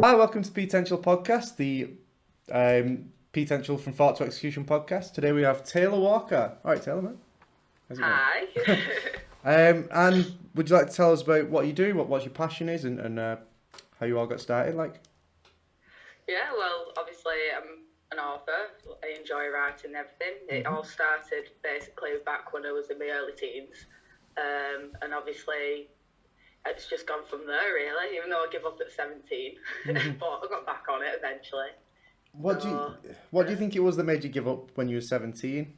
Hi, welcome to Potential Podcast, the Potential from Thought to Execution podcast. Today we have Taylor Walker. All right, Taylor, man. How's it Hi. going? And would you like to tell us about what you do, what your passion is, and how you all got started? Yeah, well, obviously I'm an author. I enjoy writing and everything. It all started basically back when I was in my early teens. And obviously it's just gone from there, really, even though I gave up at 17. But I got back on it eventually. What do you think it was that made you give up when you were 17?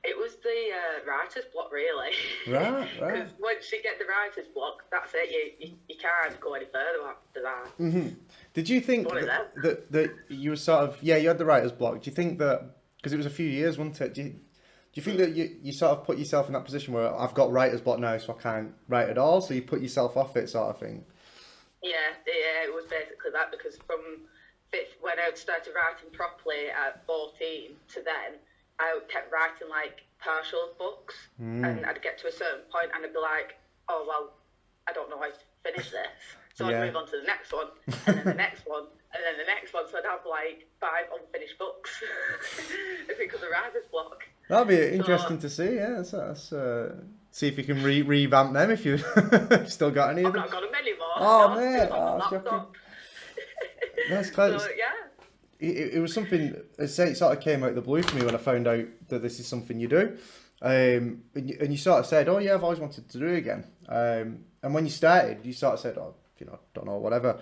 It was the writer's block, really. Right. Because once you get the writer's block, that's it. You can't go any further after that. Mm-hmm. Did you think that you were sort of, you had the writer's block. Do you think that, because it was a few years, wasn't it? Do you think that you sort of put yourself in that position where I've got writer's block now, so I can't write at all? So you put yourself off it, sort of thing? Yeah, it was basically that, because from when I started writing properly at 14 to then, I kept writing like partial books, and I'd get to a certain point and I'd be like, oh, well, I don't know how to finish this. So I'd move on to the next one, and then the next one, and then the next one. So I'd have like 5 unfinished books because of writer's block. That'd be interesting to see, yeah. That's see if you can revamp them if you still got any of them. I've not got them anymore. Oh, mate. Oh, shocking. That's close. So, yeah. It was something, it sort of came out of the blue for me when I found out that this is something you do. And you sort of said, oh yeah, I've always wanted to do it again. And when you started, you sort of said, oh, don't know, whatever.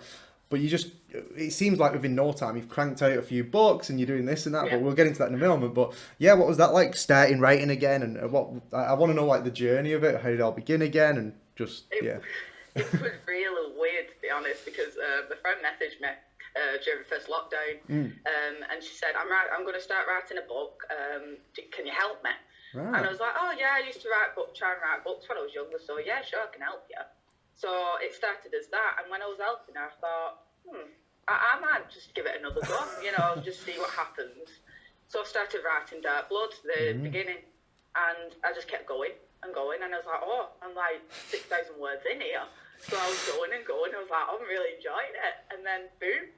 But it seems like within no time, you've cranked out a few books and you're doing this and that, but we'll get into that in a moment. But yeah, what was that like, starting writing again? And I want to know like the journey of it, how did it all begin again? And just, It was really weird, to be honest, because the friend messaged me during the first lockdown, and she said, I'm going to start writing a book, can you help me? Right. And I was like, oh yeah, I used to try and write books when I was younger, so yeah, sure, I can help you. So it started as that, and when I was helping her, I thought, I might just give it another go, just see what happens. So I started writing Dark Blood, the beginning, and I just kept going and going, and I was like, oh, I'm like 6,000 words in here. So I was going and going, I was like, I'm really enjoying it, and then boom,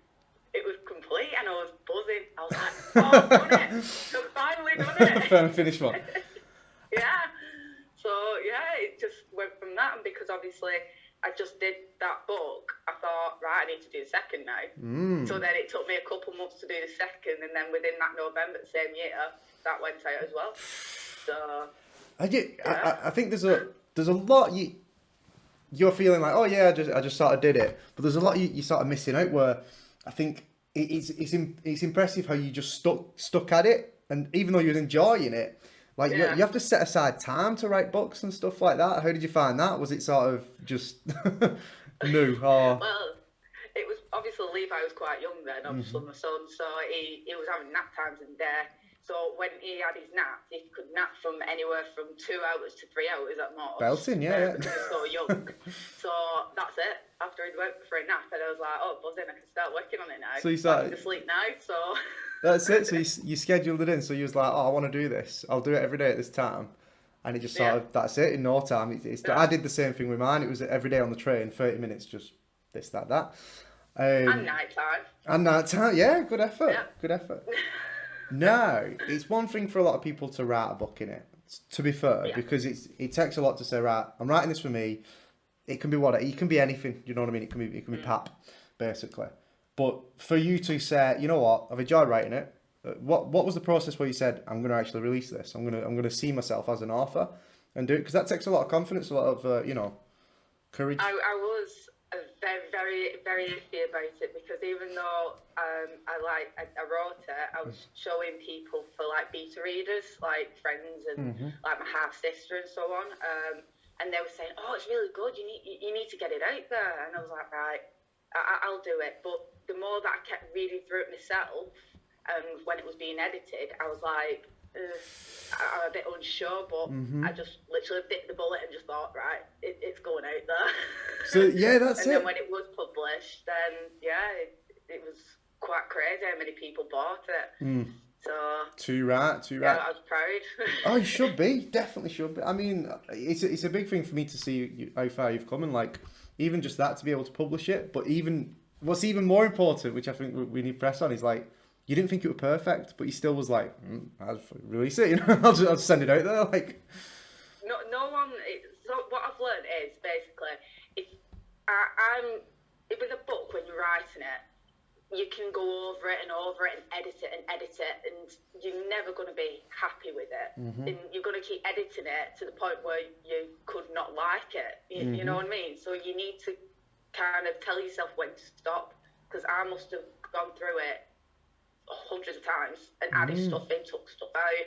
it was complete, and I was buzzing. I was like, oh, I've done it. I've finally done it. Finally finished one. Yeah. So, yeah, it just went from that. And because obviously I just did that book, I thought, right, I need to do the second now. So then it took me a couple months to do the second. And then within that November, the same year, that went out as well. So, I think there's a lot you're feeling like, oh yeah, I just sort of did it. But there's a lot you sort of missing out where I think it's impressive how you just stuck at it, and even though you're enjoying it, like you have to set aside time to write books and stuff like that. How did you find that? Was it sort of just new? Or... Well, it was obviously Levi was quite young then, obviously my son, so he was having nap times in there. So when he had his nap, he could nap from anywhere from 2 hours to 3 hours at most. Belting, yeah. Because he was so young. So that's it. After he'd went for a nap, and I was like, oh, buzzing, I can start working on it now. So you started to sleep now, so... That's it. So you scheduled it in. So you was like, oh, I want to do this. I'll do it every day at this time. And it just sort of, that's it, in no time. I did the same thing with mine. It was every day on the train, 30 minutes, just this, that. And night time. Yeah, good effort. Yeah. Good effort. No, it's one thing for a lot of people to write a book in it, to be fair, because it takes a lot to say, right, I'm writing this for me. It can be it can be anything, you know what I mean? It can be pap, basically. But for you to say, you know what, I've enjoyed writing it. What was the process where you said, I'm going to actually release this? I'm going to see myself as an author and do it, because that takes a lot of confidence, a lot of courage. I was very, very, very iffy about it, because even though I wrote it, I was showing people for like beta readers, like friends and like my half sister and so on, and they were saying, oh, it's really good, you need to get it out there. And I was like, right, I'll do it. But the more that I kept reading through it myself, and when it was being edited, I was like, I'm a bit unsure, but I just literally bit the bullet and just thought, right, it's going out there. So yeah, that's and then when it was published, then it was quite crazy how many people bought it. So too right. Yeah, I was proud. Oh, you should be, definitely should be. I mean, it's a big thing for me to see how far you've come, and like even just that, to be able to publish it, but even what's even more important, which I think we need to press on, is like, you didn't think it was perfect, but you still was like, I'll release it, you know, I'll just send it out there, like. No one. So what I've learned is basically, if with a book, when you're writing it, you can go over it and edit it, and you're never going to be happy with it. And you're going to keep editing it to the point where you could not like it. You know what I mean? So you need to kind of tell yourself when to stop, because I must have gone through it hundreds of times and added stuff in, took stuff out,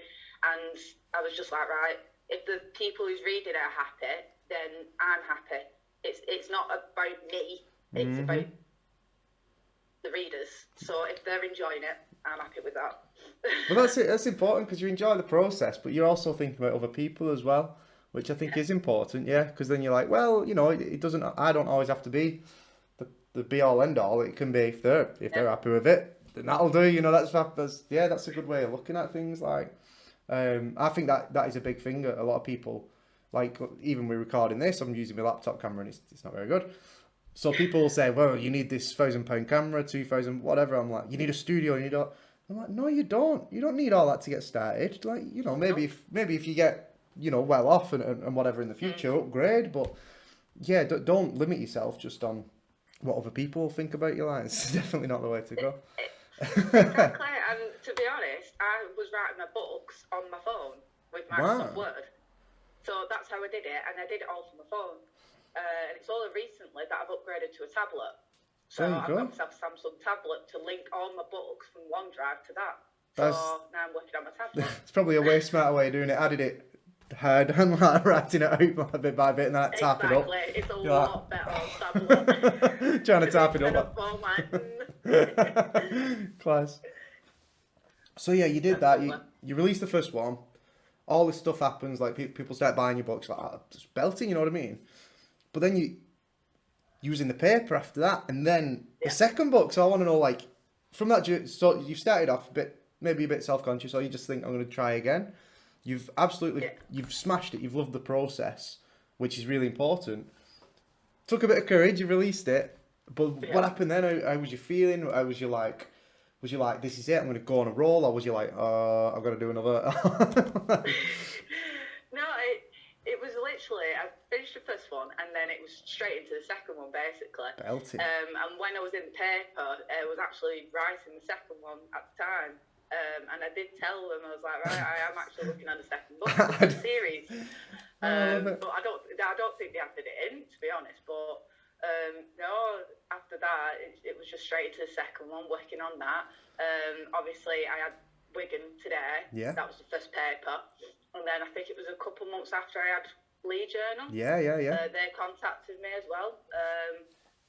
and I was just like, right, if the people who's reading it are happy, then I'm happy. It's not about me, it's about the readers. So if they're enjoying it, I'm happy with that. Well, that's it. That's important, because you enjoy the process, but you're also thinking about other people as well, which I think is important. Yeah, because then you're like, well, you know, it doesn't. I don't always have to be the be all end all. It can be if they're happy with it, then that'll do. You know, that's a good way of looking at things. Like, I think that is a big thing. A lot of people, like, even we're recording this, I'm using my laptop camera and it's not very good. So people will say, well, you need this £1,000 camera, 2,000, whatever. I'm like, you need a studio, you need all. I'm like, no, you don't. You don't need all that to get started. Like, you know, maybe if you get, you know, well off and whatever in the future, upgrade. But yeah, don't limit yourself just on what other people think about your lines. It's definitely not the way to go. Exactly. And to be honest, I was writing my books on my phone with Microsoft Word. So that's how I did it, and I did it all from my phone. And it's only recently that I've upgraded to a tablet. So I've got myself a Samsung tablet to link all my books from OneDrive to that. So now I'm working on my tablet. It's probably a way smarter way of doing it. I did it hard and like writing it out bit by bit and then tap it up. Exactly. It's a lot better on tablet. Trying to tap it up. Class. So yeah, you did that. You released the first one. All this stuff happens. Like people start buying your books. Like, just belting. You know what I mean? But then you using the paper after that, and then the second book. So I want to know, like, from that. So you started off maybe a bit self-conscious, or you just think, I'm going to try again. You've you've smashed it. You've loved the process, which is really important. Took a bit of courage. You released it, but what happened then? How was you feeling? How was you like? Was you like, this is it, I'm going to go on a roll, or was you like, I've got to do another? No, it was literally, I finished the first one, and then it was straight into the second one, basically. Belting. And when I was in the paper, I was actually writing the second one at the time. And I did tell them, I was like, right, I am actually looking at the second book of the series. But I don't think they added it in, to be honest. But no, after that, it was just straight into the second one, working on that. Obviously, I had Wigan today. Yeah. That was the first paper. And then I think it was a couple months after I had Lee Journal. Yeah. They contacted me as well.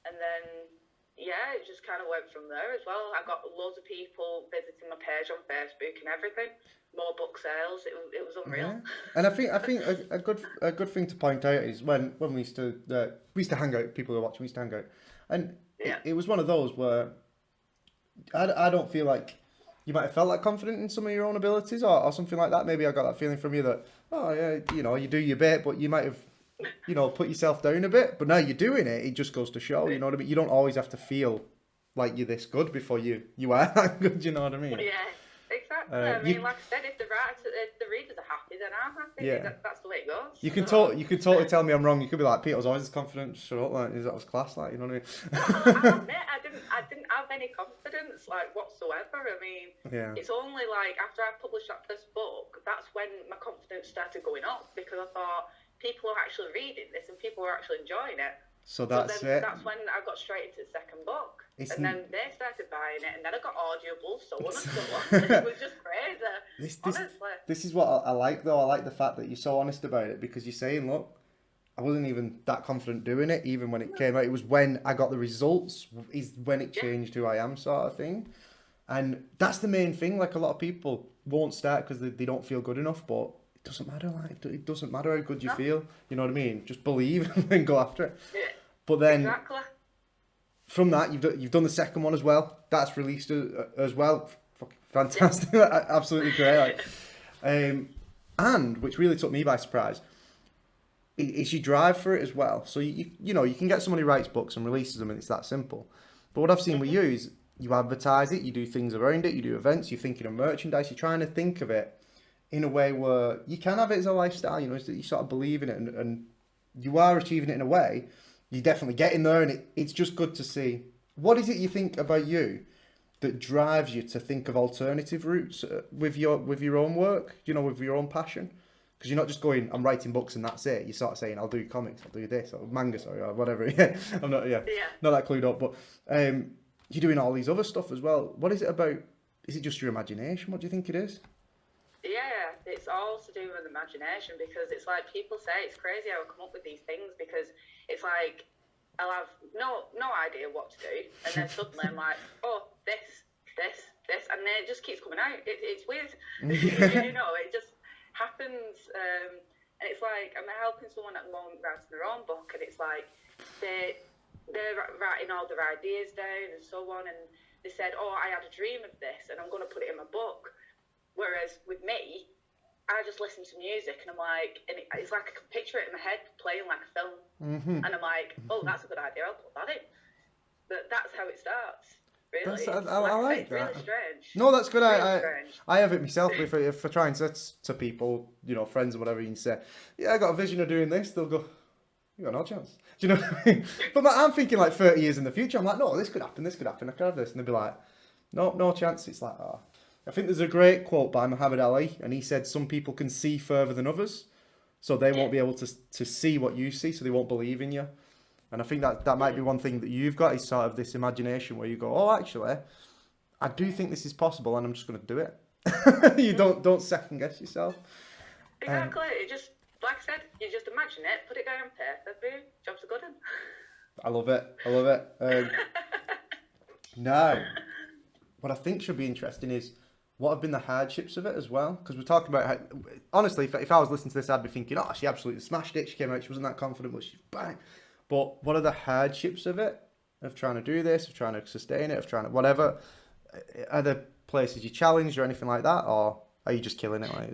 And then, yeah, it just kind of went from there as well. I got loads of people visiting my page on Facebook and everything. More book sales. It was unreal. Yeah. And I think a good thing to point out is when we used to hang out. People who are watching, we used to hang out, and it was one of those where I don't feel like you might have felt like confident in some of your own abilities or something like that. Maybe I got that feeling from you that, oh yeah, you know, you do your bit, but you might have, you know, put yourself down a bit. But now you're doing it, it just goes to show, you know what I mean? You don't always have to feel like you're this good before you are that good, you know what I mean? Yeah, exactly. I mean, like I said, if the readers are happy, then I'm happy. Yeah. That's the way it goes. You can totally tell me I'm wrong. You could be like, Peter was always as confident. Shut up, like, that was class, like, you know what I mean? I'll admit, I didn't have any confidence, like, whatsoever. I mean, it's only like after I published that first book, that's when my confidence started going up, because I thought people are actually reading this and people are actually enjoying it. So that's it. That's when I got straight into the second book. And then they started buying it, and then I got audibles, so on and so on. It was just crazy, honestly. This is what I like, though. I like the fact that you're so honest about it, because you're saying, look, I wasn't even that confident doing it, even when it came out. It was when I got the results, is when it changed who I am, sort of thing. And that's the main thing. Like, a lot of people won't start because they don't feel good enough, but it doesn't matter. Like, it doesn't matter how good you feel. You know what I mean? Just believe and then go after it. Yeah. But then, from that, you've done the second one as well. That's released as well. Fantastic, absolutely great. And which really took me by surprise is you drive for it as well. So you know, you can get someone who writes books and releases them, and it's that simple. But what I've seen with you is you advertise it, you do things around it, you do events, you're thinking of merchandise, you're trying to think of it in a way where you can have it as a lifestyle, you know, that you sort of believe in it and you are achieving it in a way. You're definitely getting there, and it's just good to see. What is it you think about you that drives you to think of alternative routes with your own work, you know, with your own passion? Because you're not just going, I'm writing books and that's it. You're sort of saying, I'll do comics, I'll do this, or manga, sorry, or whatever. I'm not that clued up, but you're doing all these other stuff as well. What is it about? Is it just your imagination? What do you think it is? Yeah, it's all to do with imagination, because it's like people say, it's crazy how I come up with these things, because it's like I'll have no idea what to do, and then suddenly I'm like, oh, this, and then it just keeps coming out. It's weird. You know, it just happens, and it's like I'm helping someone at the moment writing their own book, and it's like they're writing all their ideas down and so on, and they said, oh, I had a dream of this, and I'm going to put it in my book. Whereas with me, I just listen to music, and I'm like, and it's like I can picture it in my head playing like a film, and I'm like, oh, that's a good idea, I'll put that in. But that's how it starts. Really, I like that. Really strange. No, that's good. Really I have it myself. If I try and say to people, you know, friends or whatever, you can say, yeah, I got a vision of doing this. They'll go, you got no chance. Do you know what I mean? But I'm thinking like 30 years in the future. I'm like, no, this could happen. I could have this, and they'll be like, no chance. It's like, oh. I think there's a great quote by Muhammad Ali, and he said some people can see further than others, so they won't be able to see what you see, so they won't believe in you. And I think that might be one thing that you've got, is sort of this imagination where you go, oh, actually, I do think this is possible, and I'm just going to do it. You don't second guess yourself. Exactly. It just, like I said, you just imagine it, put it down on paper, boom, job's a good one. I love it. Now, what I think should be interesting is, what have been the hardships of it as well? Because we're talking about how, honestly, if I was listening to this, I'd be thinking, oh, she absolutely smashed it. She came out, she wasn't that confident, but she bang. But what are the hardships of it? Of trying to do this, of trying to sustain it, of trying to whatever? Are there places you challenged or anything like that? Or are you just killing it? Like,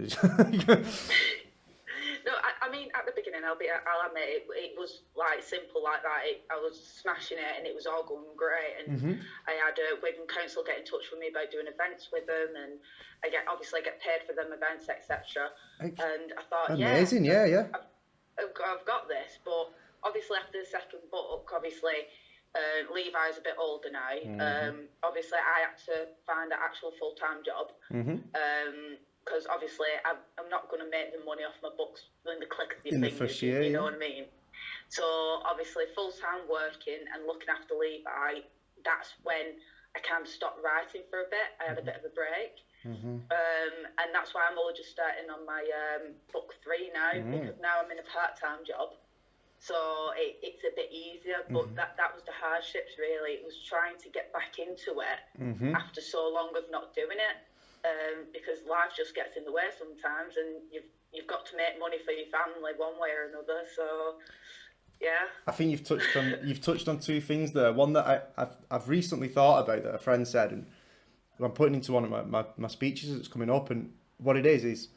no, I mean, at the beginning, I'll admit, it was like simple like that. I was smashing it, and it was all going great. And I had Wigan Council get in touch with me about doing events with them, and I get paid for them events, etc. And I thought, amazing, yeah. I've got this. But obviously, after the second book, Levi's a bit older now. Obviously, I had to find an actual full-time job. Because obviously I'm not going to make the money off my books in the click of your fingers, you know what I mean? So obviously full-time working and looking after Levi, that's when I kind of stopped writing for a bit. I had a bit of a break. And that's why I'm only just starting on my book 3 now, because now I'm in a part-time job. So it's a bit easier, but that was the hardships really. It was trying to get back into it after so long of not doing it. Because life just gets in the way sometimes, and you've got to make money for your family one way or another. So, yeah. I think you've touched on two things there. One that I've recently thought about that a friend said, and I'm putting into one of my speeches that's coming up. And what it is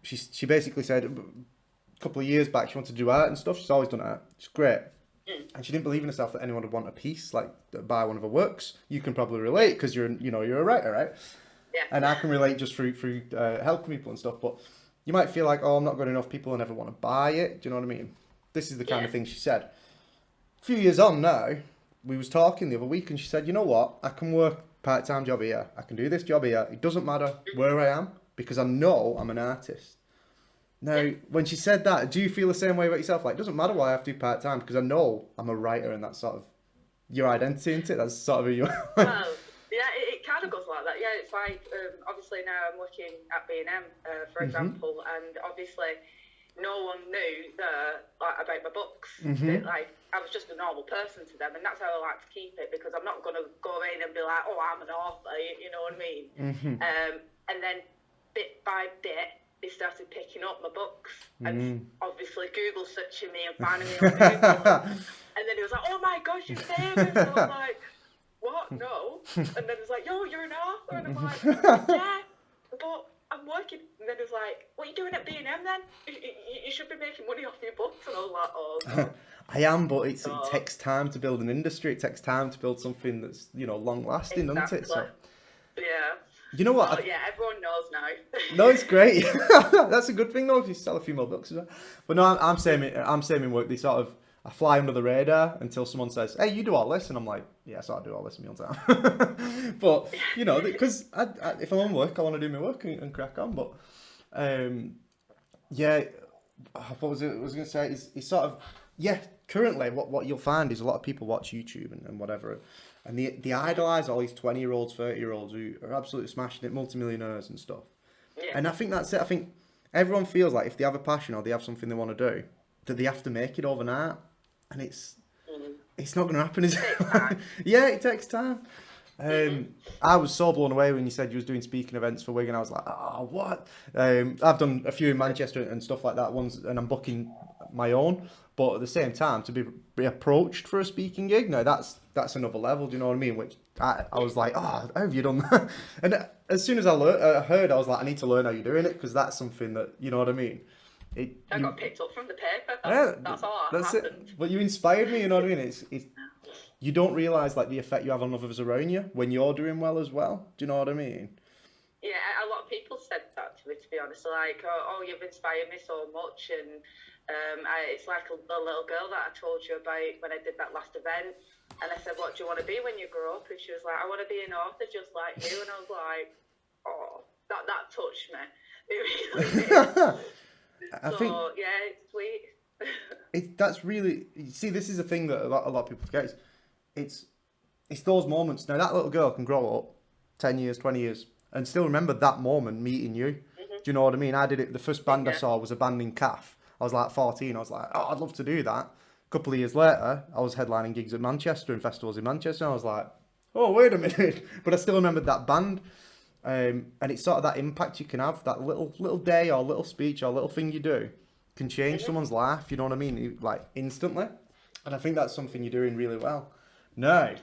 she basically said a couple of years back she wanted to do art and stuff. She's always done art. It's great. And she didn't believe in herself that anyone would want a piece, like buy one of her works. You can probably relate because you're a writer, right? Yeah. And I can relate just through helping people and stuff, but you might feel like, oh, I'm not good enough, people will never want to buy it. Do you know what I mean? This is the kind of thing she said. A few years on now, we was talking the other week, and she said, you know what, I can work part-time job here, I can do this job here, it doesn't matter where I am, because I know I'm an artist. Now, when she said that, do you feel the same way about yourself? Like, it doesn't matter why I have to do part-time, because I know I'm a writer, and that's sort of your identity, isn't it? That's sort of who you are. Well, yeah, it kind of goes like that. Yeah, it's like, obviously now I'm working at B&M, for example, and obviously no one knew about my books. Like, I was just a normal person to them, and that's how I like to keep it, because I'm not going to go in and be like, oh, I'm an author, you know what I mean? And then bit by bit, they started picking up my books, and obviously Google searching me and finding me on Google, and then it was like, oh my gosh, you're famous, and I was like, what? No. And then it was like, yo, you're an author. And I'm like, yeah, but I'm I'm working. And then he was like, what are you doing at B&M then? You should be making money off your books. And I was like, oh, God. I am, but it takes time to build an industry. It takes time to build something that's, long lasting, doesn't it? So, yeah. You know what? Yeah, everyone knows now. No, it's great. That's a good thing though, if you sell a few more books as well. But no, I'm saying in work, I fly under the radar until someone says, hey, you do all this, and I'm like, yeah, so I do all this in my own time. But because if I'm on work, I want to do my work and crack on. But yeah, what was it? I was going to say is sort of, yeah. Currently, what you'll find is a lot of people watch YouTube and whatever, and they idolise all these 20-year-olds, 30-year-olds who are absolutely smashing it, multimillionaires and stuff. Yeah. And I think that's it. I think everyone feels like if they have a passion or they have something they want to do, that they have to make it overnight, and it's not going to happen, is it? Yeah, it takes time. I was so blown away when you said you was doing speaking events for Wigan. I was like, oh, what? I've done a few in Manchester and stuff like that and I'm booking my own. But at the same time, to be approached for a speaking gig, no, that's another level. Do you know what I mean? Which I was like, oh, how have you done that? And as soon as I heard, I was like, I need to learn how you're doing it, because that's something that, you know what I mean? I got picked up from the paper. That's all that happened. It. But you inspired me, you know what I mean? It's you don't realise like the effect you have on others around you when you're doing well as well. Do you know what I mean? Yeah, a lot of people said that to me, to be honest. Like, oh, you've inspired me so much, and it's like the little girl that I told you about when I did that last event. And I said, what do you want to be when you grow up? And she was like, I want to be an author just like you. And I was like, oh, that touched me. It really did. I think, yeah, it's sweet. That's really, you see, this is a thing that a lot of people forget. It's those moments. Now, that little girl can grow up 10 years, 20 years, and still remember that moment meeting you. Mm-hmm. Do you know what I mean? I did it. The first band I saw was a band in Calf. I was like 14. I was like, oh, I'd love to do that. A couple of years later, I was headlining gigs at Manchester and festivals in Manchester. And I was like, oh, wait a minute. But I still remembered that band. And it's sort of that impact you can have. That little day or little speech or little thing you do can change someone's life. You know what I mean? Like instantly. And I think that's something you're doing really well. No.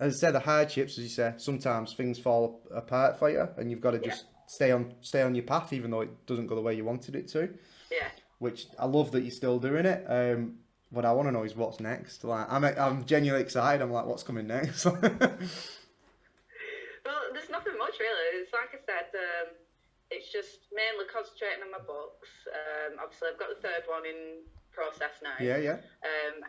As I said, the hardships, as you say, sometimes things fall apart for you, and you've got to just stay on your path, even though it doesn't go the way you wanted it to. Yeah. Which I love that you're still doing it. What I want to know is what's next. Like, I'm genuinely excited. I'm like, what's coming next? Well, there's nothing much really. It's like I said, it's just mainly concentrating on my books. Obviously, I've got the third one in process now. Yeah.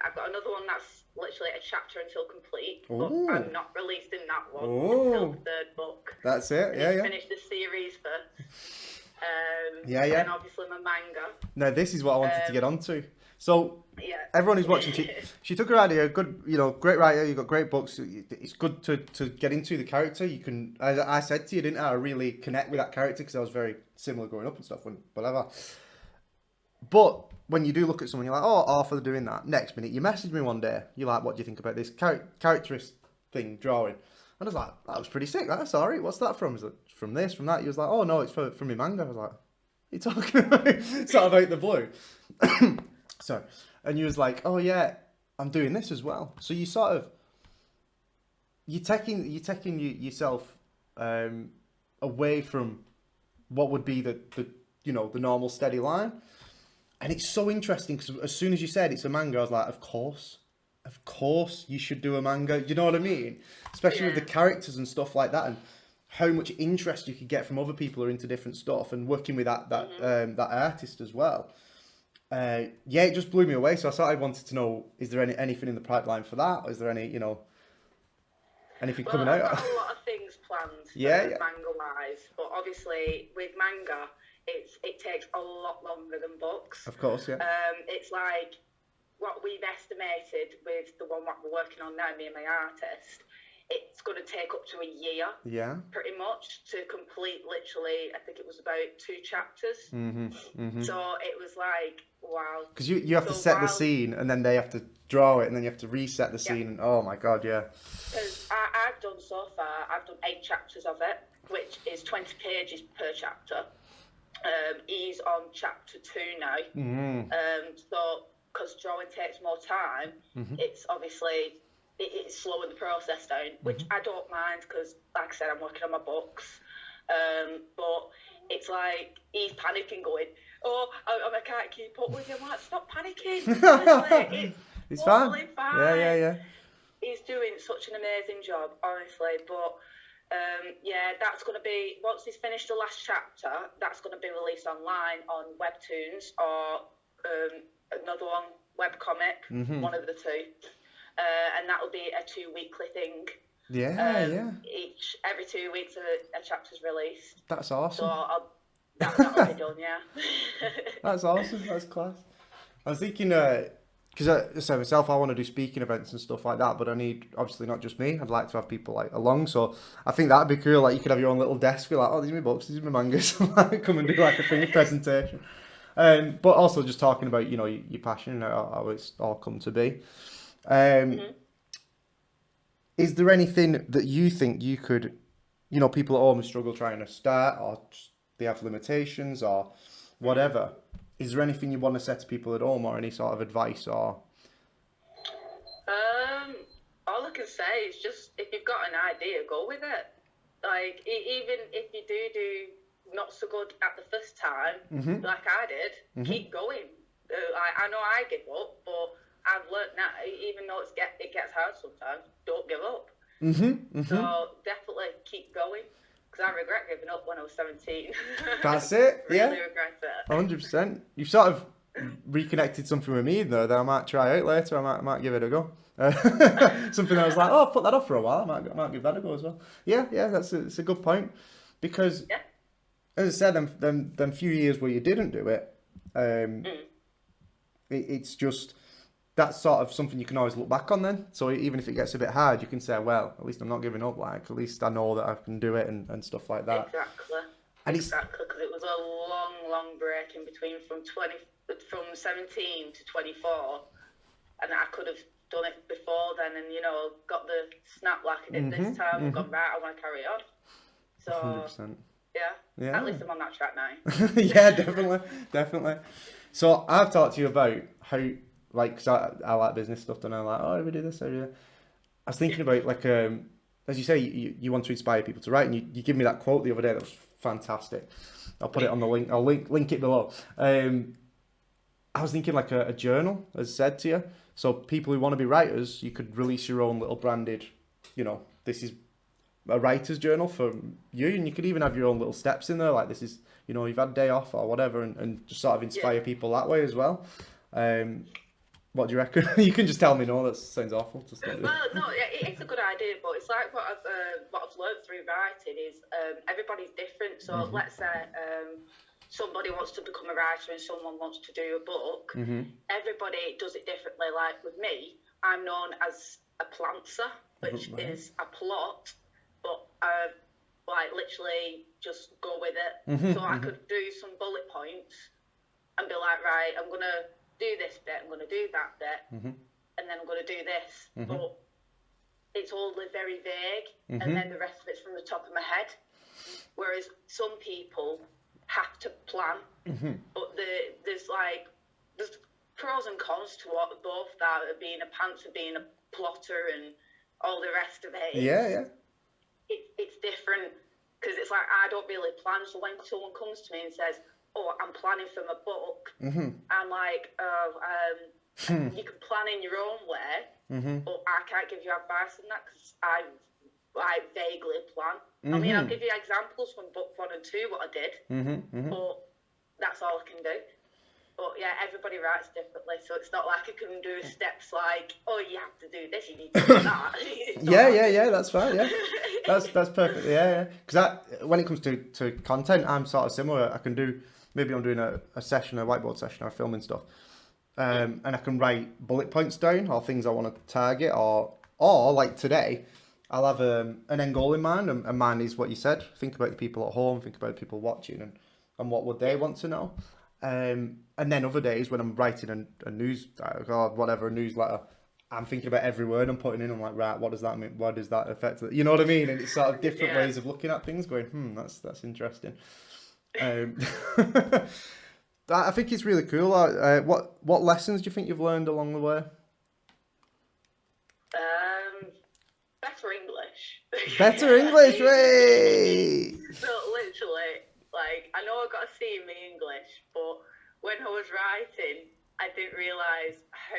I've got another one that's literally a chapter until complete, Ooh. but I'm not releasing that one Ooh. until the third book. That's it. Yeah. Finish the series first. Yeah. And obviously my manga. No, this is what I wanted to get onto. So everyone who's watching, she took her idea. Good, great writer. You got great books. It's good to get into the character. You can, as I said to you, didn't I really connect with that character because I was very similar growing up and stuff. Whatever. But when you do look at someone, you're like, oh, Arthur doing that. Next minute, you message me one day. You're like, what do you think about this characterist thing drawing? And I was like, that was pretty sick. That's all right. What's that from? Is it from this, from that? He was like, oh, no, it's from my manga. I was like, what are you talking about? Sort of out the blue. Sorry. And you was like, oh, yeah, I'm doing this as well. So you sort of, you're taking yourself away from what would be the normal steady line. And it's so interesting because as soon as you said it's a manga, I was like, of course you should do a manga. You know what I mean? Especially with the characters and stuff like that, and how much interest you could get from other people who are into different stuff, and working with that artist as well. It just blew me away. So I sort of wanted to know, is there anything in the pipeline for that? Or is there anything coming out? I've got a lot of things planned manga-wise, but obviously with manga, it takes a lot longer than books. Of course, yeah. It's like what we've estimated with the one that we're working on now, me and my artist, it's going to take up to a year. Yeah. Pretty much to complete. Literally, I think it was about 2 chapters. Mm-hmm. So it was like, wow. Because you have to set the scene, and then they have to draw it, and then you have to reset the scene. And, oh my god, yeah. Because I've done 8 chapters of it, which is 20 pages per chapter. He's on chapter 2 now. Mm-hmm. So because drawing takes more time, it's obviously it's slowing the process down, which I don't mind because, like I said, I'm working on my books. But it's like he's panicking, going, "Oh, I can't keep up with him." I'm like, stop panicking. Honestly, it's totally fine. Yeah. He's doing such an amazing job, honestly. But that's going to be, once he's finished the last chapter, that's going to be released online on Webtoons or another one, webcomic, one of the two. And that will be a 2-weekly thing. Yeah. Every 2 weeks a chapter's released. That's awesome. So that'll be done, yeah. That's awesome. That's class. I was thinking, because I say myself, I want to do speaking events and stuff like that, but I need, obviously not just me, I'd like to have people like along, so I think that'd be cool, like you could have your own little desk, be like, oh, these are my books, these are my mangas, come and do like a thing presentation. But also just talking about, you know, your passion and how it's all come to be. Is there anything that you think you could, you know, people at home struggle trying to start, or just they have limitations or whatever? Is there anything you want to say to people at home, or any sort of advice, or? All I can say is just, if you've got an idea, go with it. Like, even if you do not so good at the first time, like I did, keep going. I know I give up, but I've learnt now, even though it gets hard sometimes, don't give up. So definitely keep going, because I regret giving up when I was 17. That's it. Really Yeah. regret it. 100%. You've sort of reconnected something with me though that I might try out later. I might give it a go. Something I was like, oh, I'll put that off for a while. I might give that a go as well. Yeah. It's a good point, because as I said, them few years where you didn't do it, it's just, that's sort of something you can always look back on then. So even if it gets a bit hard, you can say, well, at least I'm not giving up. Like, at least I know that I can do it and stuff like that. Exactly. And exactly, because it was a long break in between from 17 to 24, and I could have done it before then, and, you know, got the snap like I did this time, and gone, right, I want to carry on. So 100%. Yeah, at least I'm on that track now. Yeah, definitely. So I've talked to you about how, like, cause I like business stuff, and I'm like, oh, we do this, I was thinking about, like, as you say, you want to inspire people to write, and you give me that quote the other day that was fantastic. I'll put it on the link. I'll link it below. I was thinking like a journal, as said to you. So people who want to be writers, you could release your own little branded, you know, this is a writer's journal for you, and you could even have your own little steps in there, like this is, you know, you've had a day off or whatever, and just sort of inspire people that way as well. What do you reckon? You can just tell me no, that sounds awful. Well, no, it's a good idea, but it's like what I've learned through writing is everybody's different. So let's say somebody wants to become a writer and someone wants to do a book. Everybody does it differently. Like with me, I'm known as a plantser, which is a plot, but like literally just go with it. So I could do some bullet points and be like, right, I'm gonna do this bit, I'm going to do that bit, and then I'm going to do this. But it's all very vague, and then the rest of it's from the top of my head. Whereas some people have to plan, but there's pros and cons to both that, being a pantser, being a plotter, and all the rest of it. It's different, because it's like I don't really plan. So when someone comes to me and says, oh, I'm planning for my book, I'm like, you can plan in your own way, but I can't give you advice on that, because I vaguely plan. I mean, I'll give you examples from book 1 and 2, what I did, but that's all I can do. But yeah, everybody writes differently, so it's not like I can do steps like, oh, you have to do this, you need to do that. Yeah, that's fine, yeah. That's perfect, yeah. Because when it comes to content, I'm sort of similar. I can do, maybe I'm doing a session, a whiteboard session, or filming stuff, and I can write bullet points down, or things I want to target, or like today, I'll have an end goal in mind, and mine is what you said. Think about the people at home, think about the people watching, and what would they want to know. And then other days when I'm writing a news or whatever, a newsletter, I'm thinking about every word I'm putting in. I'm like, right, what does that mean? What does that affect? You know what I mean? And it's sort of different ways of looking at things, going, that's interesting. I think it's really cool. What lessons do you think you've learned along the way? Better English. Better English, way! So studying my English, but when I was writing, I didn't realise how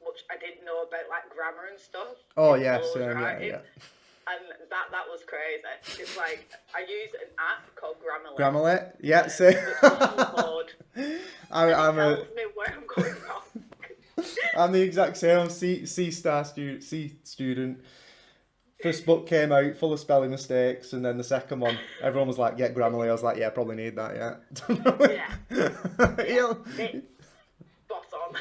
much I didn't know about like grammar and stuff. Oh until I yes, was yeah, writing. yeah. And that was crazy. It's like I use an app called Grammarly. Grammarly, yeah. So I'm tells me where I'm going wrong. I'm the exact same. I'm C student. First book came out full of spelling mistakes, and then the second one, everyone was like, "Get Grammarly." I was like, "Yeah, probably need that." Yeah. Spot on.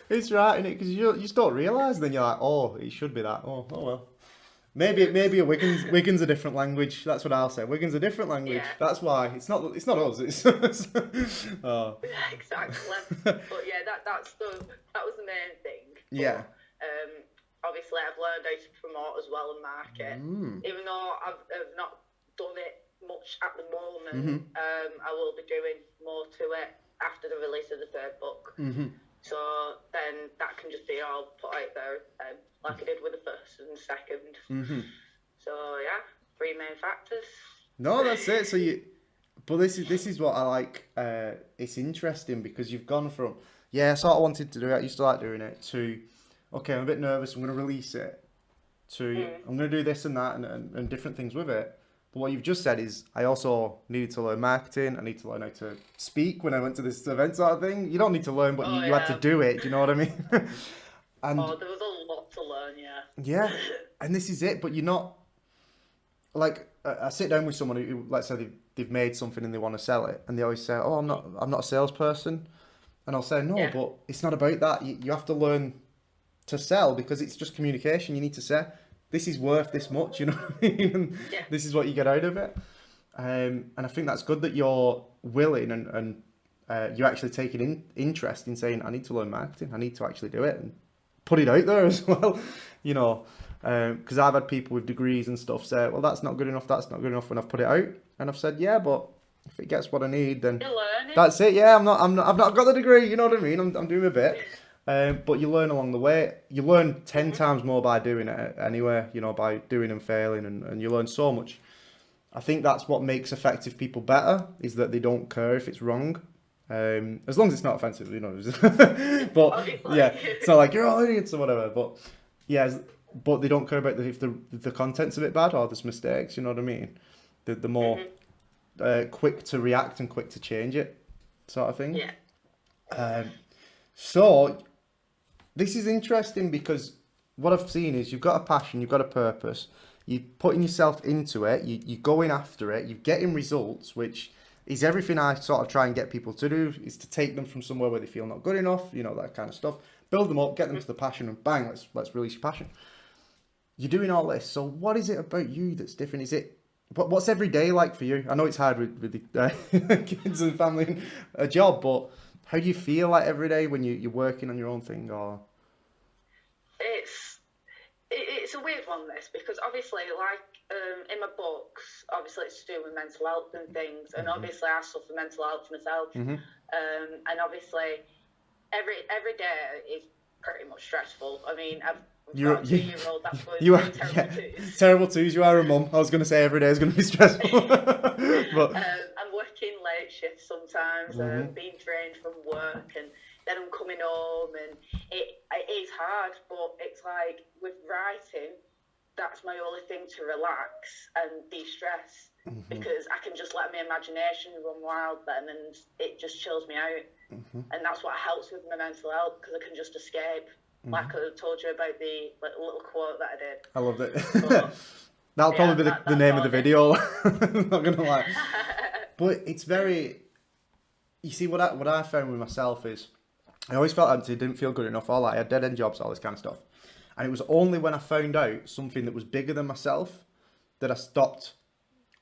It's right, isn't it? Because you just don't realise. Then you're like, "Oh, it should be that." Oh well. Maybe a Wiggin's a different language. That's what I'll say. Wiggin's a different language. Yeah. That's why it's not us. It's oh. Yeah, exactly. But yeah, that was the main thing. But, yeah. Obviously, I've learned how to promote as well and market. Even though I've not done it much at the moment, I will be doing more to it after the release of the third book. So then that can just be all put out there, like I did with the first and second. So yeah, 3 main factors. No, that's it. But this is what I like. It's interesting because you've gone from I sort of wanted to do it. I used to like doing it to okay, I'm a bit nervous. I'm going to release it. To I'm going to do this and that and different things with it. But what you've just said is I also needed to learn marketing. I need to learn how to speak when I went to this event sort of thing. You don't need to learn, but you had to do it. Do you know what I mean? And there was a lot to learn, yeah. Yeah, and this is it. But you're not like I sit down with someone who let's say they've made something and they want to sell it, and they always say, "Oh, I'm not a salesperson," and I'll say, "No, but it's not about that. You have to learn to sell because it's just communication. You need to say." This is worth this much, you know what I mean? And this is what you get out of it. And I think that's good that you're willing and you're actually taking interest in saying, I need to learn marketing. I need to actually do it and put it out there as well, you know. Because I've had people with degrees and stuff say, well, that's not good enough when I've put it out. And I've said, yeah, but if it gets what I need, then that's it. Yeah, I've not got the degree, you know what I mean? I'm doing a bit. But you learn along the way. You learn 10 times more by doing it anyway, you know, by doing and failing, and you learn so much. I think that's what makes effective people better, is that they don't care if it's wrong. As long as it's not offensive, you know. But yeah, it's not like you're all idiots or whatever. But yeah, but they don't care about if the content's a bit bad or there's mistakes, you know what I mean? The more quick to react and quick to change it sort of thing. Yeah. So this is interesting because what I've seen is you've got a passion, you've got a purpose, you're putting yourself into it, you're going after it, you're getting results, which is everything I sort of try and get people to do, is to take them from somewhere where they feel not good enough, you know, that kind of stuff, build them up, get them to the passion, and bang, let's release your passion. You're doing all this, so what is it about you that's different? Is it, what's every day like for you? I know it's hard with the kids and family and a job, but how do you feel like every day when you're working on your own thing? Or it's a weird one, this, because obviously, like in my books, obviously it's to do with mental health and things, and obviously I suffer mental health myself, and obviously every day is pretty much stressful. I mean, I've got a 2-year-old that's going through terrible twos. Terrible twos. You are a mum. I was going to say every day is going to be stressful, but I'm working late shifts sometimes, being drained from work, and then I'm coming home, and it is hard, but it's like with writing, that's my only thing to relax and de-stress, because I can just let my imagination run wild then, and it just chills me out, and that's what helps with my mental health, because I can just escape, like I told you about the little quote that I did. I loved it. But, that'll probably be the name of the video. I'm not going to lie. But it's very, you see, what I found with myself is, I always felt empty, didn't feel good enough, all that. I had dead-end jobs, all this kind of stuff. And it was only when I found out something that was bigger than myself that I stopped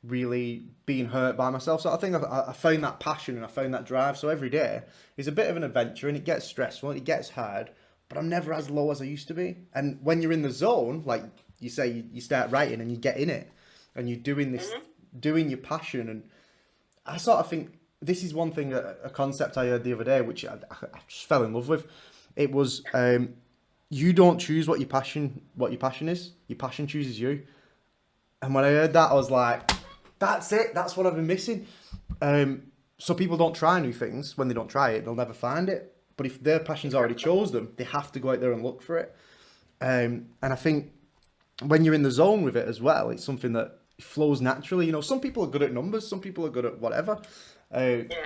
really being hurt by myself. So I think I found that passion and I found that drive. So every day is a bit of an adventure, and it gets stressful and it gets hard, but I'm never as low as I used to be. And when you're in the zone, like you say, you start writing and you get in it and you're doing this, doing your passion. And I sort of think, this is one thing, a concept I heard the other day, which I just fell in love with. It was, you don't choose what your passion is. Your passion chooses you. And when I heard that, I was like, that's it. That's what I've been missing. So people don't try new things. When they don't try it, they'll never find it. But if their passion's already chose them, they have to go out there and look for it. And I think when you're in the zone with it as well, it's something that flows naturally. You know, some people are good at numbers, some people are good at whatever.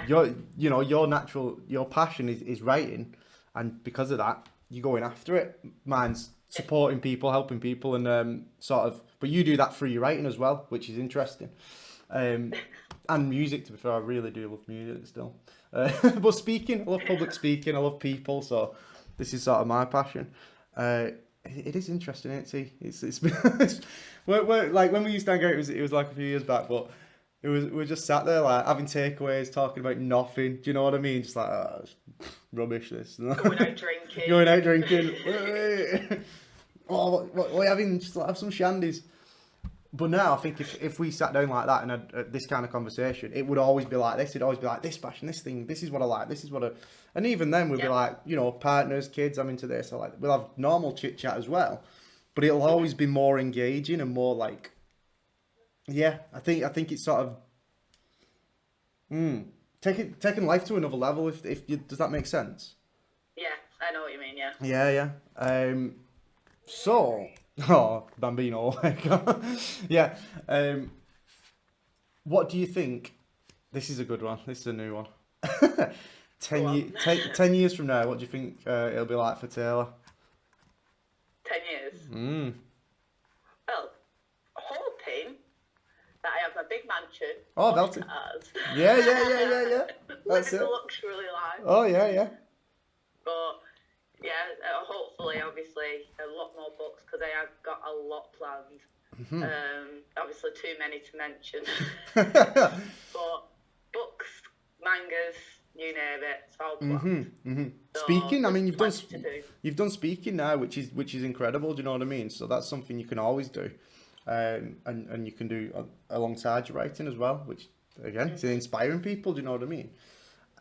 Your passion is writing, and because of that, you're going after it. Mine's supporting people, helping people, and but you do that through your writing as well, which is interesting. And music, to be fair, I really do love music still. But speaking, I love public speaking, I love people, so this is sort of my passion. It is interesting, isn't it? It's we're, like when we used to hang out, it was like a few years back, but we're just sat there like having takeaways, talking about nothing. Do you know what I mean? Just like rubbish. This going out drinking. Going out drinking. What are we having? Just like have some shandies. But now I think if we sat down like that and had this kind of conversation, it would always be like this. It'd always be like this passion, this thing, this is what I like, this is what I... And even then we'd be like, you know, partners, kids, I'm into this. We'll have normal chit chat as well. But it'll always be more engaging and more like... Yeah, I think it's sort of... taking life to another level, does that make sense? Yeah, I know what you mean, yeah. Yeah. Oh, Bambino. Yeah. What do you think? This is a good one. This is a new one. 10 years from now, what do you think it'll be like for Taylor? 10 years? Well, hoping that I have a big mansion. Oh, belting. Yeah. Living the luxury life. Oh, yeah. But... yeah, hopefully, obviously, a lot more books because I have got a lot planned. Obviously, too many to mention. But books, mangas, you name it, it's all planned. So speaking, I mean, you've done speaking now, which is incredible. Do you know what I mean? So that's something you can always do, and you can do alongside your writing as well, which again, is inspiring people. Do you know what I mean?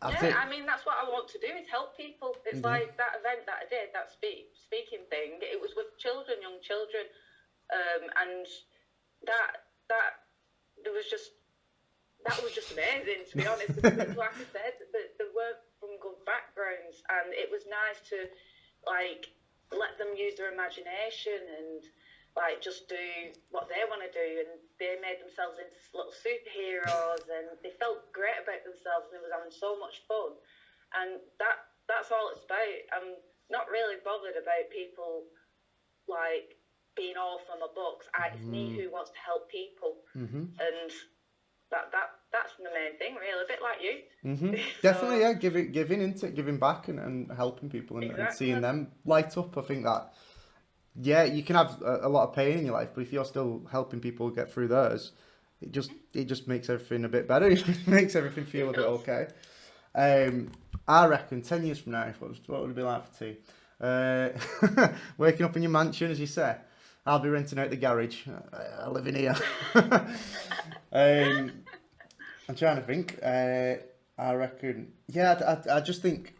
I mean, that's what I want to do, is help people. It's like that event that I did, that speaking thing, it was with children, young children, and that was just amazing, to be honest, because like I said, they were from good backgrounds, and it was nice to, like, let them use their imagination and, like, just do what they want to do, and they made themselves into little superheroes, and they felt great about themselves, and they was having so much fun, and that's all it's about. I'm not really bothered about people, like, being all for my books. It's me who wants to help people, and that's the main thing, really, a bit like you. Definitely, yeah, giving back and helping people and seeing them light up. I think that... yeah, you can have a lot of pain in your life, but if you're still helping people get through theirs, it just makes everything a bit better. It makes everything feel a bit okay. I reckon 10 years from now, what would it be like for tea? Waking up in your mansion, as you say. I'll be renting out the garage. I live in here. I'm trying to think. I reckon, yeah, I just think...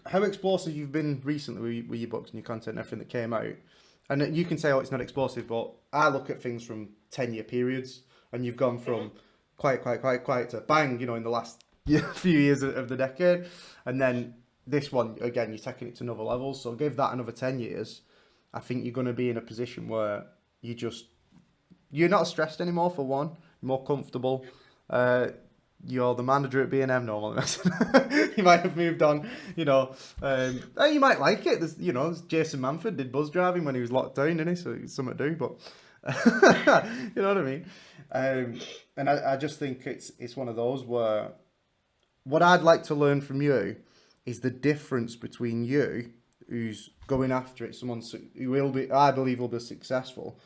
how explosive you've been recently with your books and your content and everything that came out. And you can say, oh, it's not explosive, but I look at things from 10-year periods, and you've gone from quiet to bang, you know, in the last few years of the decade. And then this one, again, you're taking it to another level. So give that another 10 years. I think you're going to be in a position where you're not stressed anymore, for one. You're more comfortable. You're the manager at B&M normally. You might have moved on, you know. You might like it. There's Jason Manford did bus driving when he was locked down, didn't he? So it's something to do, but you know what I mean. And I just think it's one of those where what I'd like to learn from you is the difference between you, who's going after it, someone who will be, I believe, will be successful,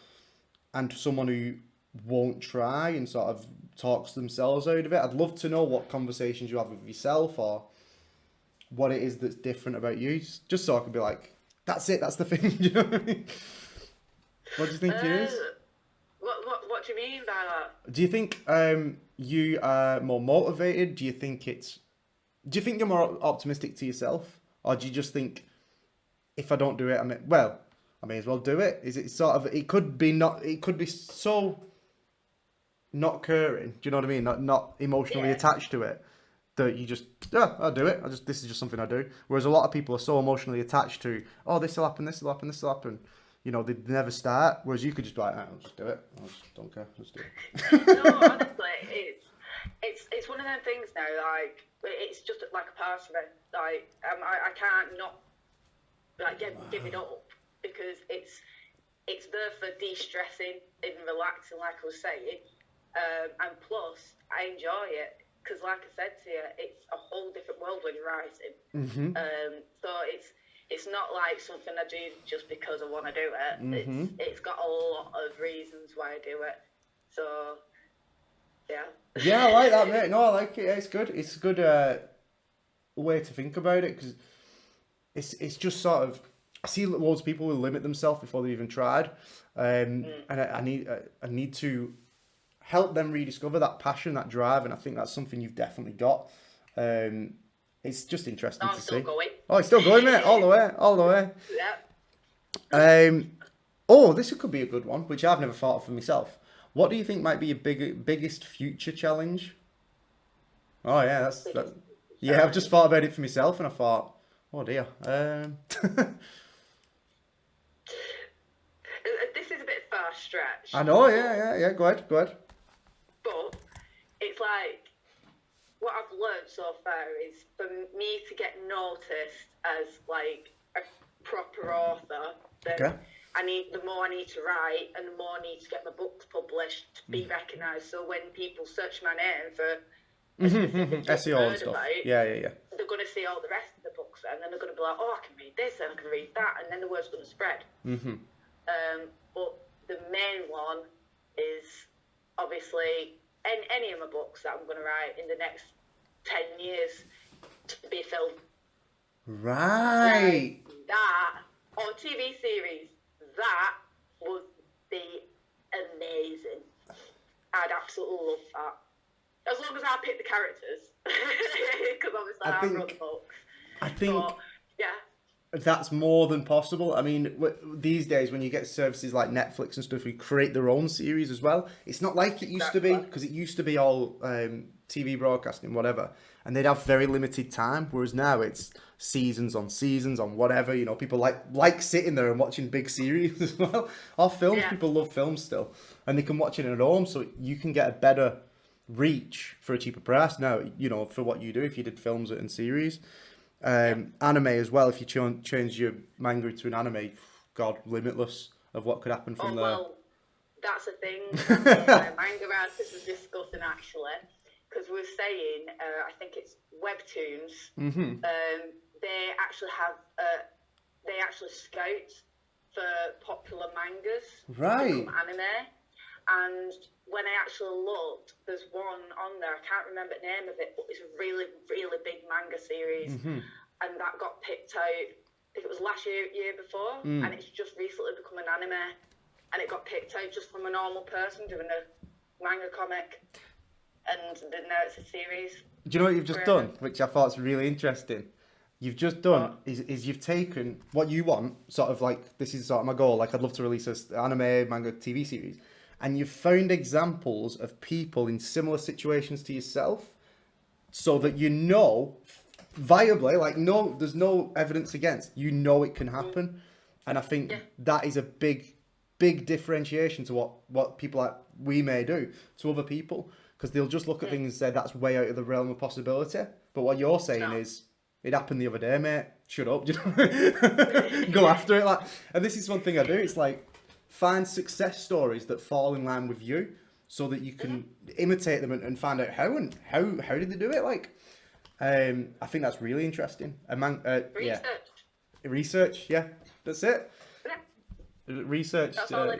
and someone who won't try and sort of talks themselves out of it. I'd love to know what conversations you have with yourself, or what it is that's different about you, just so I can be like, that's it, that's the thing. Do you know what I mean? What do you think it is? What do you mean by that? Do you think you are more motivated? Do you think you're more optimistic to yourself, or do you just think, if I don't do it, I may as well do it? Is it sort of, it could be so not caring, do you know what I mean? Not emotionally attached to it. That you just, I'll do it. This is just something I do. Whereas a lot of people are so emotionally attached to, oh, this will happen, this will happen, this will happen. You know, they never start. Whereas you could just be like, I'll just do it. I just don't care. Just do it. No, honestly, it's one of them things now. Like, it's just like a part of it. Like, I can't not like give it up, because it's there for de-stressing and relaxing, like I was saying, and plus I enjoy it. Because, like I said to you, it's a whole different world when you're writing. Mm-hmm. So it's not like something I do just because I want to do it. Mm-hmm. It's got a lot of reasons why I do it. So, yeah. Yeah, I like that, mate. No, I like it. Yeah, it's good. It's a good way to think about it, because it's just sort of, I see loads of people who limit themselves before they even tried, and I need to help them rediscover that passion, that drive, and I think that's something you've definitely got. It's just interesting to see. Going. Oh, it's still going, mate, all the way. Yeah. Oh, this could be a good one, which I've never thought of for myself. What do you think might be your biggest future challenge? Oh yeah, that's that. Yeah, I've just thought about it for myself, and I thought, oh dear. This is a bit far stretched. I know. Yeah. Go ahead. But it's like, what I've learned so far is for me to get noticed as like a proper author, then the more I need to write, and the more I need to get my books published to be recognised. So when people search my name for SEO and stuff, yeah, they're going to see all the rest of the books, and then they're going to be like, oh, I can read this and I can read that, and then the word's going to spread. But the main one is obviously any of my books that I'm going to write in the next 10 years to be a film. Right. That, or TV series, that would be amazing. I'd absolutely love that. As long as I pick the characters. Because obviously I wrote the books. I think... But, yeah. That's more than possible. I mean, these days when you get services like Netflix and stuff, who create their own series as well. It's not like it used to be, because it used to be all TV broadcasting, whatever, and they'd have very limited time. Whereas now it's seasons on whatever. You know, people like sitting there and watching big series as well. Or films, people love films still, and they can watch it at home, so you can get a better reach for a cheaper price now. You know, for what you do if you did films and series. Anime as well. If you change your manga to an anime, God, limitless of what could happen from there. Well, that's a thing. Manga artists was discussing actually, because we were saying, I think it's Webtoons. They actually have, they actually scout for popular mangas to become anime. And when I actually looked, there's one on there, I can't remember the name of it, but it's a really, really big manga series. And that got picked out, I think it was last year before, and it's just recently become an anime. And it got picked out just from a normal person doing a manga comic. And then now it's a series. Do you know what you've just done, which I thought was really interesting? You've just done is you've taken what you want, sort of like, this is sort of my goal, like I'd love to release an anime, manga, TV series. And you've found examples of people in similar situations to yourself, so that you know, viably, like there's no evidence against, you know it can happen. And I think that is a big differentiation to what people like we may do to other people, because they'll just look at things and say that's way out of the realm of possibility. But what you're saying is, it happened the other day, mate. Shut up. Go after it. Like, and this is one thing I do. It's like, find success stories that fall in line with you, so that you can imitate them and find out how did they do it. Like, I think that's really interesting. Research. Yeah, that's it. Research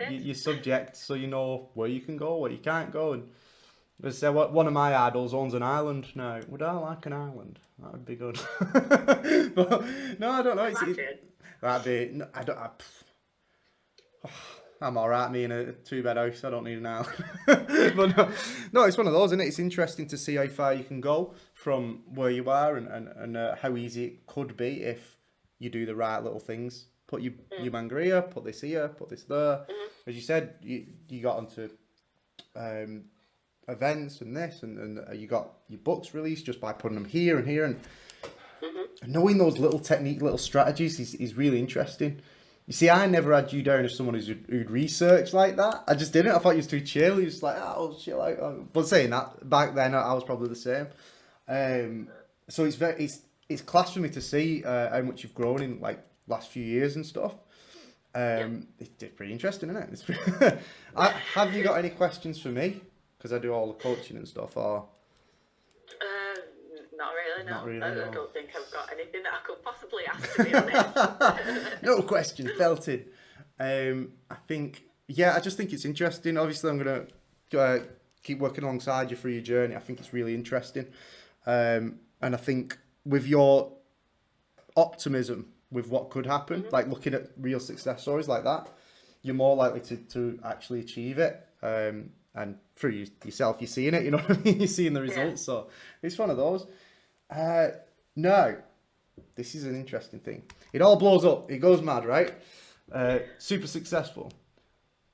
your subject, so you know where you can go, where you can't go. And let's say one of my idols owns an island now. Would I like an island? That would be good. But no, I don't know. That'd be. No, I don't. I'm alright, me in a 2-bed house. I don't need an island. But no, it's one of those, isn't it? It's interesting to see how far you can go from where you are, and how easy it could be if you do the right little things. Put your manga here, put this there. As you said, you got onto events and this, and you got your books released just by putting them here and here, and knowing those little technique, little strategies is really interesting. You see, I never had you down as someone who'd research like that. I just didn't. I thought you was too chill. You was just like, oh, chill out. But saying that, back then I was probably the same. So it's class for me to see how much you've grown in like last few years and stuff. It's pretty interesting, isn't it? Have you got any questions for me? Because I do all the coaching and stuff. Or not really. No. Not really, I no. don't think I've got anything that I could possibly ask, to be honest. no questions, belted. I just think it's interesting. Obviously, I'm gonna keep working alongside you through your journey. I think it's really interesting, and I think with your optimism with what could happen, like looking at real success stories like that, you're more likely to actually achieve it. And through yourself, you're seeing it. You know what I mean? You're seeing the results. Yeah. So it's one of those. No, this is an interesting thing. It all blows up. It goes mad, right? Super successful.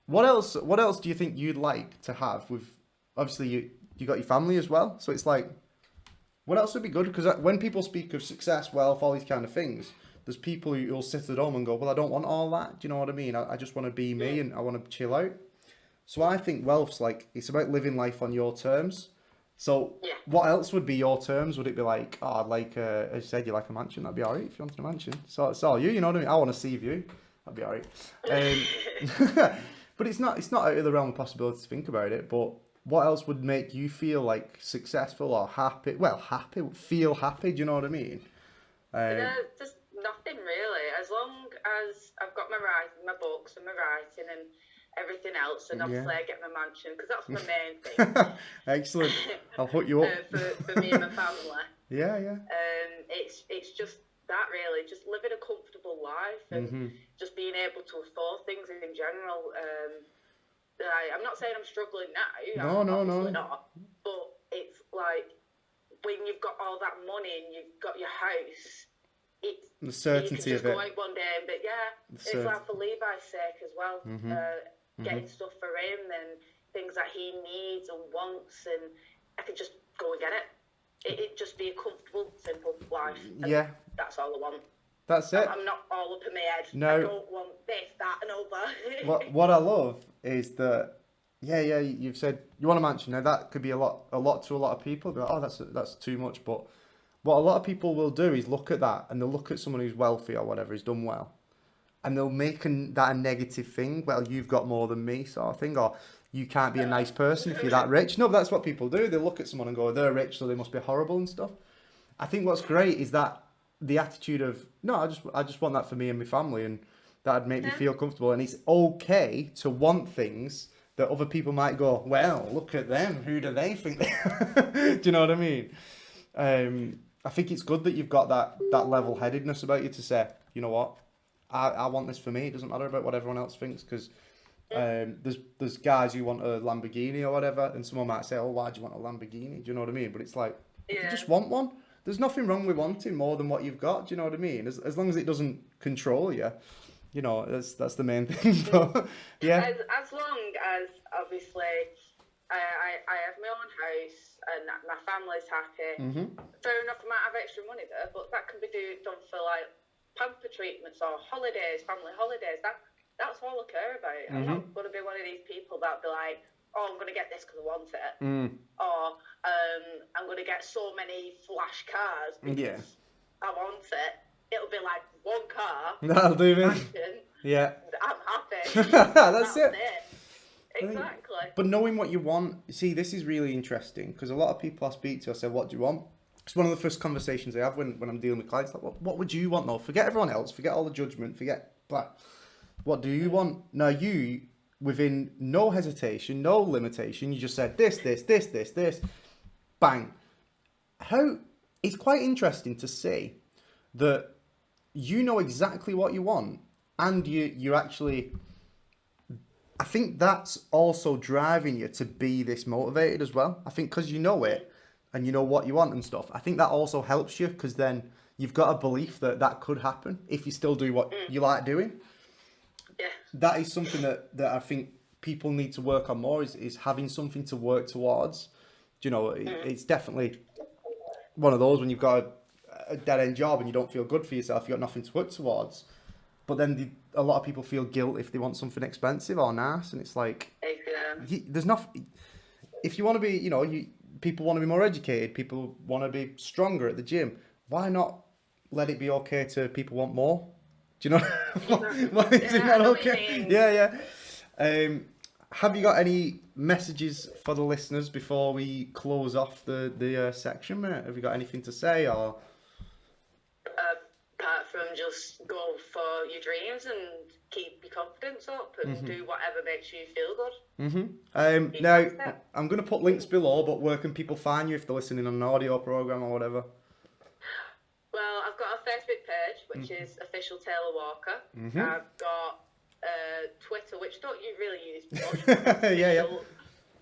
What else do you think you'd like to have with? Obviously, you got your family as well. So it's like, what else would be good? Because when people speak of success, wealth, all these kind of things, there's people who'll sit at home and go, well, I don't want all that. Do you know what I mean? I just want to be me and I want to chill out. So I think wealth's like, it's about living life on your terms. So what else would be your terms? Would it be like, oh, I'd like, as you said, you like a mansion? That'd be all right if you wanted a mansion. So it's all you know what I mean? I want to see you. That'd be all right. But it's not out of the realm of possibility to think about it. But what else would make you feel like successful or happy? Well, feel happy. Do you know what I mean? Just nothing really. As long as I've got my books and my writing and everything else, and obviously I get my mansion, because that's my main thing. Excellent. I'll hook you up. for me and my family. Yeah. It's just that really, just living a comfortable life and just being able to afford things in general. I'm not saying I'm struggling now. No. Not. But it's like when you've got all that money and you've got your house, it's the certainty you can just of it. go out one day and it's like for Levi's sake as well. Getting stuff for him and things that he needs and wants, and I could just go and get it. It'd just be a comfortable, simple life. That's all I want. That's it. I'm not all up in my head. No. I don't want this, that, and over. What I love is that, you've said you want a mansion. Now that could be a lot to a lot of people. Be like, oh, that's too much. But what a lot of people will do is look at that, and they'll look at someone who's wealthy or whatever, who's done well, and they'll make that a negative thing. Well, you've got more than me, sort of thing, or you can't be a nice person if you're that rich. No, but that's what people do. They look at someone and go, they're rich, so they must be horrible and stuff. I think what's great is that the attitude of, no, I just want that for me and my family, and that'd make me feel comfortable. And it's okay to want things that other people might go, well, look at them. Who do they think they are? Do you know what I mean? I think it's good that you've got that level-headedness about you to say, you know what, I want this for me. It doesn't matter about what everyone else thinks, because there's guys who want a Lamborghini or whatever, and someone might say, oh, why do you want a Lamborghini? Do you know what I mean? But it's like, you just want one. There's nothing wrong with wanting more than what you've got. Do you know what I mean? As long as it doesn't control you, you know, that's the main thing. But, As long as, obviously, I have my own house and my family's happy. Fair enough, I might have extra money there, but that can be done for like pamper treatments or holidays, family holidays. That's all I care about. I'm not going to be one of these people that be like, oh, I'm going to get this because I want it. Or I'm going to get so many flash cars because I want it. It'll be like one car. That'll do me. I'm happy. That's it. Exactly. But knowing what you want, see, this is really interesting, because a lot of people I speak to, I say, what do you want? It's one of the first conversations I have when I'm dealing with clients. Like, what would you want though? Forget everyone else. Forget all the judgment. Forget black. What do you want? Now you, within no hesitation, no limitation, you just said this. Bang. It's quite interesting to see that you know exactly what you want, and you actually, I think that's also driving you to be this motivated as well. I think because you know it and you know what you want and stuff, I think that also helps you, because then you've got a belief that could happen if you still do what you like doing. That is something that I think people need to work on more is having something to work towards. You know, it's definitely one of those when you've got a dead end job and you don't feel good for yourself, you've got nothing to work towards. But then a lot of people feel guilt if they want something expensive or nice, and it's like, there's nothing. If you want to be, you know, people want to be more educated, people want to be stronger at the gym. Why not let it be okay to people want more? Do you know? Why is it not okay? Yeah. Have you got any messages for the listeners before we close off the section, mate? Have you got anything to say, or? Apart from just go for your dreams and keep your confidence up and do whatever makes you feel good. Now, I'm going to put links below, but where can people find you if they're listening on an audio program or whatever? Well, I've got a Facebook page, which is Official Taylor Walker. I've got Twitter, which don't you really use much. Yeah.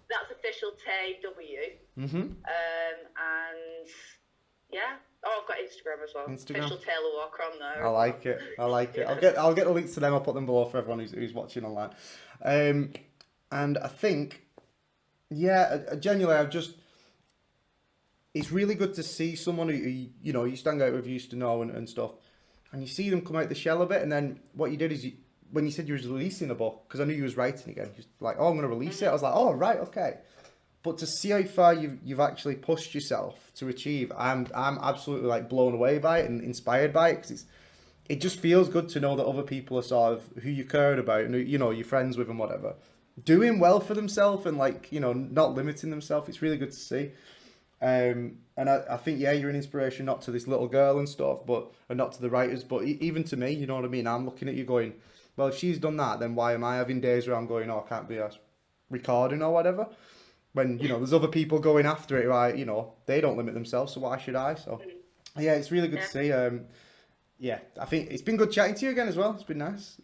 That's Official TW. And yeah. Oh, I've got Instagram as well. Official Taylor Walker on there. I like it. I'll get the links to them. I'll put them below for everyone who's watching online. And I think, genuinely, it's really good to see someone who you know you stand out with, used to know and stuff, and you see them come out the shell a bit. And then what you did is when you said you was releasing a book, because I knew you was writing again, you was like, oh, I'm going to release it. I was like, oh, right, okay. But to see how far you've actually pushed yourself to achieve, I'm absolutely like blown away by it and inspired by it, because it just feels good to know that other people are sort of who you cared about and who, you know, you're friends with and whatever, doing well for themselves and like, you know, not limiting themselves. It's really good to see. And I think, you're an inspiration, not to this little girl and stuff, and not to the writers, but even to me, you know what I mean? I'm looking at you going, well, if she's done that, then why am I having days where I'm going, oh, I can't be recording or whatever? When, you know, there's other people going after it, right? You know, they don't limit themselves, so why should I? So, yeah, it's really good to see. I think it's been good chatting to you again as well. It's been nice.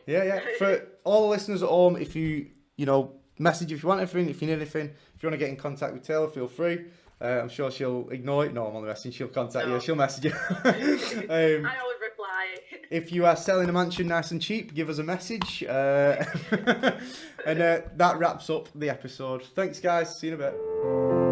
Yeah. For all the listeners at home, if you know, message if you want anything, if you need anything, if you want to get in contact with Taylor, feel free. I'm sure she'll ignore it. No, I'm only messaging. She'll contact you. She'll message you. I always reply. If you are selling a mansion nice and cheap, give us a message. And that wraps up the episode. Thanks, guys. See you in a bit.